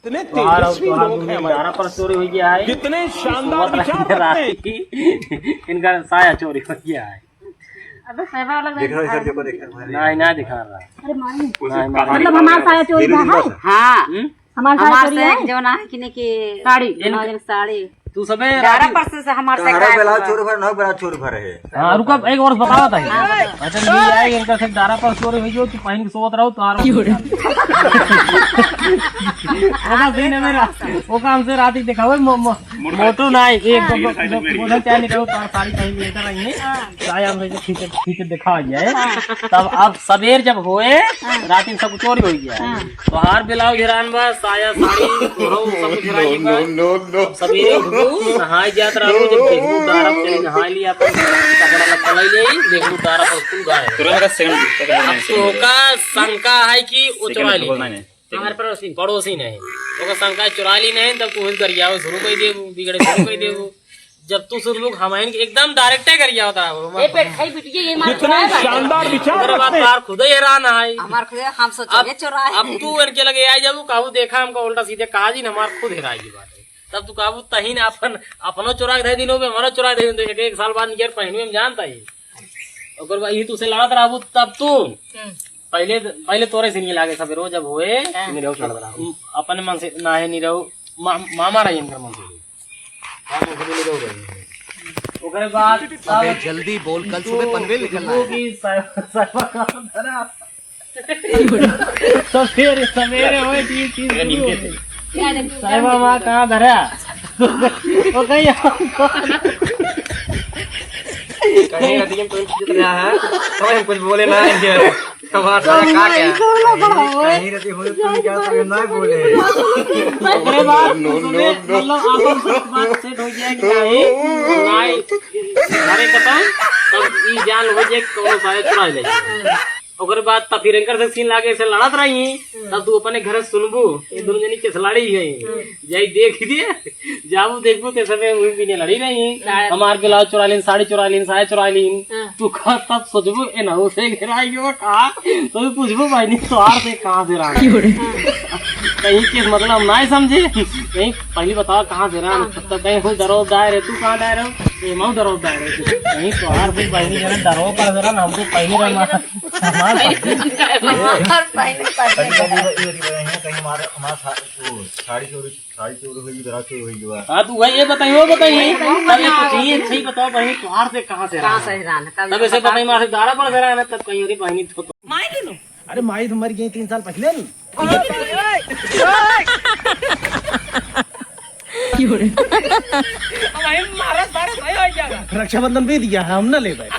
इतने तेजस्वी लोग हैं हमारा पर चोरी हो गया है। कितने शानदार विचार रखते हैं। इनका साया चोरी हो गया है। अबे साया वाला देख रहा है देखो देखो नहीं ना दिखा रहा। अरे मारी नहीं, मतलब हमारा साया चोरी हुआ है। हाँ हमारा साया चोरी है जो ना कि ने की साड़ी साड़ी तू सबे 11% से हमारे से हमारा ब्लाउज चोर भर ना ब्लाउज चोर भर है। हाँ रुका एक और बताओ था। अच्छा नहीं आएगा इनका से 11% चोरी हुई जो तू पहन के सोत रहो तार वो काम से रात ही देखा हुआ मोटू ना एक बोतल चाय निकलो साड़ी पहन लेकर आई है चाय हमसे खींचे दिखा गया है। तब अब सवेर जब होए रात में सब चोरी हो गया तो हार ब्लाउज हिरान बस साया साड़ी सब कुछ हिराई सवेरे नहाई जात रहो जब देखू दारा पे नहा लिया अपन कपड़ा लत्ता ले ले देखू दारा पर स्कूल गए तुरंत का सेकंड अब तो का शंका है कि वो चुरा ली हमारे पड़ोसी नहीं तो का शंका चुरा ली नहीं तब तू कर गया शुरू कर दे बिगड़े शुरू कर दे जब तू शुरू हमारे एकदम डायरेक्ट कर गया होता ए पेट खाई बिटिया ये मार कितने शानदार विचार रखते हैं। तार खुद ही हैरान है हमारे खुद हम सोचे चोरा है। अब तू इनके लगे आई जब काबू देखा हमका उल्टा सीधे कहा जी हमार खुद हेराएगी बात तब तू काबू तही ना अपनो चुरा के दिनों में हमारा चुरा दे एक साल बाद नियर पहनवे में जानता ही और भाई तुसे लड़त रहा तब तू पहले तोरे से नहीं लागे सब रोज जब होए नहीं रहो अपने मन से ना है नहीं रहो मामा रही इनका मन से ओकरे बाद जल्दी बोल कल सुबह पनवेल निकलना है सवेरे होए चीज साहिबा माँ कहाँ धरा वो कहीं हम कुछ बोले ना हमारा क्या कहीं रहती हो तुम क्या ना बोले मतलब बात सेट हो जाए तब ई जान हो जाए कौन सारे चुरा ले ओकरे बाद तब फिर एंकर से सीन लागे से लड़त रही तब तू अपने घर सुनबू ये दोनों जनी के लड़ी है जाई देख दिए जाबू देखबू ते सबे हुई भी नहीं लड़ी रही हमार ब्लाउज चुरा लीन साड़ी चुरा लीन साया चुरा लीन तू का तब सोचबू ए ना से घेराई गयो का तो पूछबू भाई नहीं तोहार से कहां से रहा कहीं के मतलब हम नहीं समझे कहीं पहले बताओ कहां से रहा तब कहीं कोई दरों दायर है तू कहां दायर हो ये मऊ दरों दायर है कहीं तोहार से पहले जरा दरों पर जरा हमको पहले रहना हाँ तू भाई ये बताइए सही बताओ बहनी तुहार से कहाँ से तब ऐसे बताइए मारे दारा पर जरा ना तब कहीं और बहनी तो अरे माई तो मर गई 3 साल पहले रक्षाबंधन भी दिया हम ना ले भाई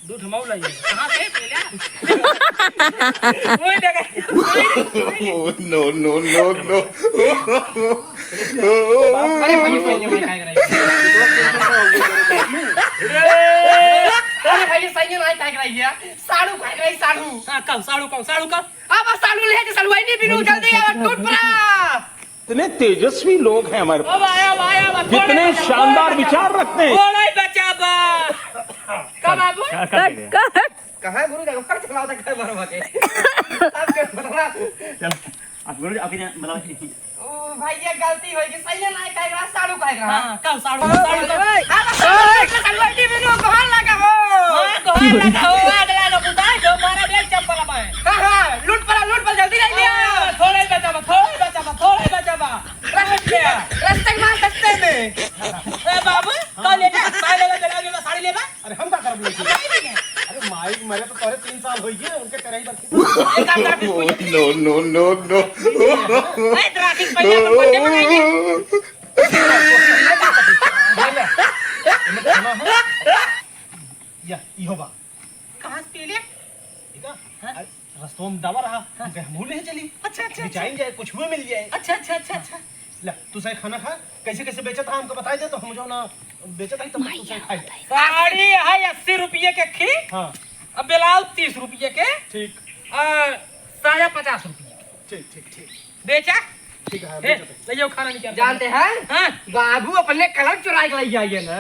दूध मऊ लाइए कहाँ से नो नो नो नो साड़ू खाई रही साड़ू कब साड़ू कब अब साड़ू ले साड़ू आई नहीं बिनु जल्दी आ टूट पड़ा इतने तेजस्वी लोग हैं हमारे अब आया कितने शानदार विचार रखते हैं। ओए बच्चा बा कब बाबू कहां है गुरु देखो कर चलाओ तक घर भरवा के आपके भरवा चल आप गुरु आपके बताओ ओ भाई ये गलती होई कि सही ना कहेगा साड़ू कहेगा हां कब साड़ू साड़ू आई बिनु कहां लगा हो अगला लोग उदाई जो मारा बेल चप्पल में कहां लूट पर जल्दी नहीं लिया थोड़े बचा रास्ते में सकते में ए बाबू कल ले जा साड़ी लेबा अरे हम का करब अरे माई मरे तो तोरे 3 साल होई गए उनके तेरे ही बच्चे नो नो नो नो ए ट्रैफिक पहिया पर बंदे बनाइए या इहो बा कहां से पी ले रस्तों में दवा रहा हम ले चली अच्छा बेचाइन जाए कुछ भी मिल जाए अच्छा ला तू सही खाना खा कैसे बेचत था हमको बताई दे तो हम जो ना बेचत है तब तू सही खाई साड़ी है 80 रुपये के खी हां अब ब्लाउज 30 रुपये के ठीक साया 50 रुपये ठीक बेचा ठीक है ले जाओ खाना निकाल जानते हैं हां बाबू अपने कलर चुरा के ले आइए ना